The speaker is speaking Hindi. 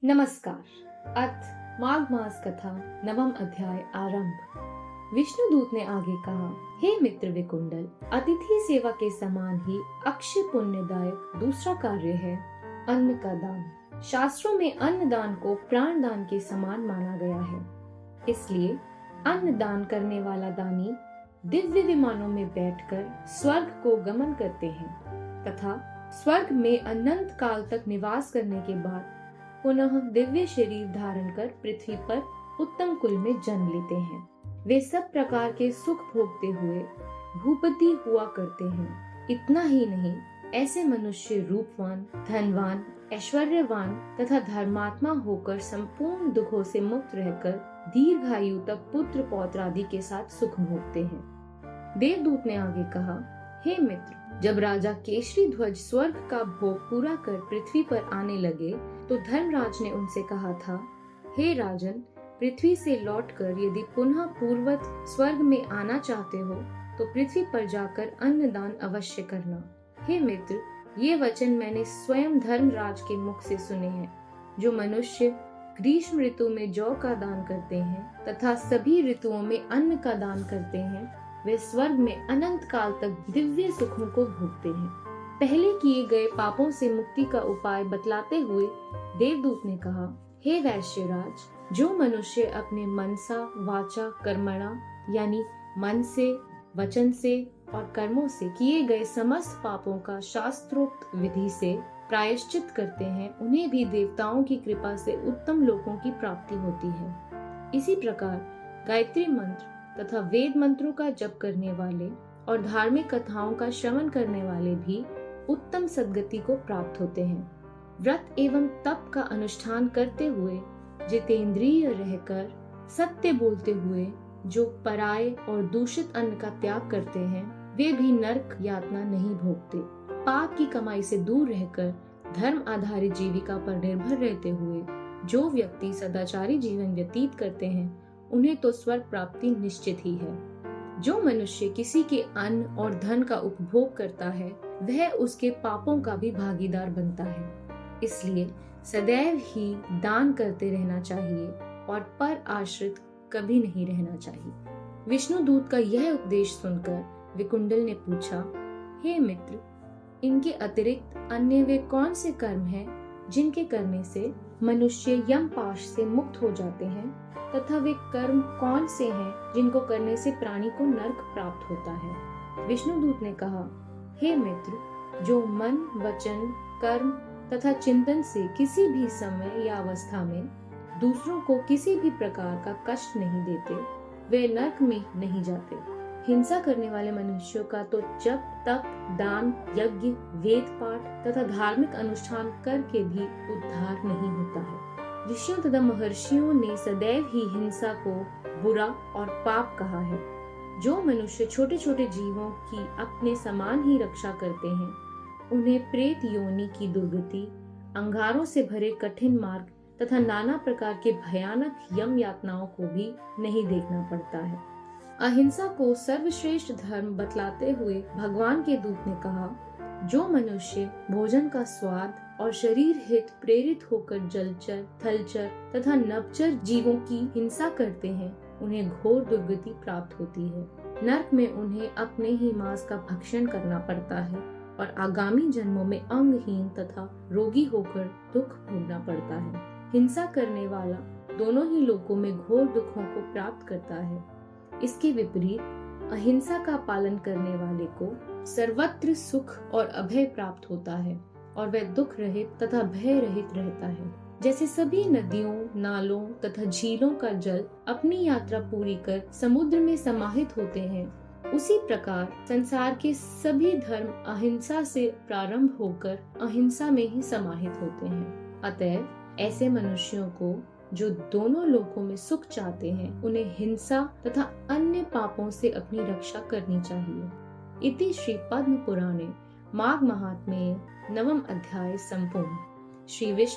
नमस्कार। अथ माघ मास कथा नवम अध्याय आरंभ। विष्णुदूत ने आगे कहा, हे मित्र विकुंडल, अतिथि सेवा के समान ही अक्षय पुण्यदायक दूसरा कार्य है अन्न का दान। शास्त्रों में अन्न दान को प्राण दान के समान माना गया है। इसलिए अन्न दान करने वाला दानी दिव्य विमानों में बैठकर स्वर्ग को गमन करते हैं तथा स्वर्ग में अनंत काल तक निवास करने के बाद पुनः दिव्य शरीर धारण कर पृथ्वी पर उत्तम कुल में जन्म लेते हैं। वे सब प्रकार के सुख भोगते हुए भूपति हुआ करते हैं। इतना ही नहीं, ऐसे मनुष्य रूपवान, धनवान, ऐश्वर्यवान तथा धर्मात्मा होकर संपूर्ण दुखों से मुक्त रहकर दीर्घायु तक पुत्र पौत्र आदि के साथ सुख भोगते हैं। देवदूत ने आगे कहा, हे मित्र, जब राजा केशरी ध्वज स्वर्ग का भोग पूरा कर पृथ्वी पर आने लगे तो धर्मराज ने उनसे कहा था, हे राजन, पृथ्वी से लौटकर यदि पुनः पूर्वत स्वर्ग में आना चाहते हो तो पृथ्वी पर जाकर अन्नदान अवश्य करना। हे मित्र, ये वचन मैंने स्वयं धर्मराज के मुख से सुने हैं। जो मनुष्य ग्रीष्म ऋतु में जौ का दान करते हैं तथा सभी ऋतुओं में अन्न का दान करते हैं, वे स्वर्ग में अनंत काल तक दिव्य सुखों को भोगते हैं। पहले किए गए पापों से मुक्ति का उपाय बतलाते हुए देवदूत ने कहा, हे वैश्यराज, जो मनुष्य अपने मनसा वाचा कर्मणा यानी मन से, वचन से और कर्मों से किए गए समस्त पापों का शास्त्रोक्त विधि से प्रायश्चित करते हैं, उन्हें भी देवताओं की कृपा से उत्तम लोकों की प्राप्ति होती है। इसी प्रकार गायत्री मंत्र तथा वेद मंत्रों का जप करने वाले और धार्मिक कथाओं का श्रवण करने वाले भी उत्तम सद्गति को प्राप्त होते हैं। व्रत एवं तप का अनुष्ठान करते हुए जितेंद्रिय रहकर सत्य बोलते हुए जो पराये और दूषित अन्न का त्याग करते हैं, वे भी नरक यातना नहीं भोगते। पाप की कमाई से दूर रहकर धर्म आधारित जीविका पर निर्भर रहते हुए जो व्यक्ति सदाचारी जीवन व्यतीत करते हैं, उन्हें तो स्वर्ग प्राप्ति निश्चित ही है। जो मनुष्य किसी के अन्न और धन का उपभोग करता है, वह उसके पापों का भी भागीदार बनता है। इसलिए सदैव ही दान करते रहना चाहिए और पर आश्रित कभी नहीं रहना चाहिए। विष्णुदूत का यह उपदेश सुनकर विकुंडल ने पूछा, हे मित्र, इनके अतिरिक्त अन्य वे कौन से कर्म हैं जिनके करने से मनुष्य यम पाश से मुक्त हो जाते हैं, तथा वे कर्म कौन से हैं जिनको करने से प्राणी को नरक प्राप्त होता है। विष्णुदूत ने कहा, हे मित्र, जो मन, वचन, कर्म तथा चिंतन से किसी भी समय या अवस्था में दूसरों को किसी भी प्रकार का कष्ट नहीं देते, वे नरक में नहीं जाते। हिंसा करने वाले मनुष्यों का तो जप, तप, दान, यज्ञ, वेद पाठ तथा धार्मिक अनुष्ठान करके भी उद्धार नहीं होता है। ऋषियों तथा महर्षियों ने सदैव ही हिंसा को बुरा और पाप कहा है। जो मनुष्य छोटे छोटे जीवों की अपने समान ही रक्षा करते हैं, उन्हें प्रेत योनि की दुर्गति, अंगारों से भरे कठिन मार्ग तथा नाना प्रकार के भयानक यम यातनाओं को भी नहीं देखना पड़ता है। अहिंसा को सर्वश्रेष्ठ धर्म बतलाते हुए भगवान के दूत ने कहा, जो मनुष्य भोजन का स्वाद और शरीर हित प्रेरित होकर जलचर, थलचर तथा नभचर जीवों की हिंसा करते हैं, उन्हें घोर दुर्गति प्राप्त होती है। नरक में उन्हें अपने ही मांस का भक्षण करना पड़ता है और आगामी जन्मों में अंगहीन तथा रोगी होकर दुख भोगना पड़ता है। हिंसा करने वाला दोनों ही लोकों में घोर दुखों को प्राप्त करता है। इसके विपरीत अहिंसा का पालन करने वाले को सर्वत्र सुख और अभय प्राप्त होता है और वह दुख रहित तथा भय रहित रहता है। जैसे सभी नदियों, नालों तथा झीलों का जल अपनी यात्रा पूरी कर समुद्र में समाहित होते हैं, उसी प्रकार संसार के सभी धर्म अहिंसा से प्रारंभ होकर अहिंसा में ही समाहित होते हैं। अतएव ऐसे मनुष्यों को जो दोनों लोकों में सुख चाहते हैं, उन्हें हिंसा तथा अन्य पापों से अपनी रक्षा करनी चाहिए। इति श्री पद्म पुराणे माघ महात्म्ये नवम अध्याय संपूर्ण। श्री विष्णु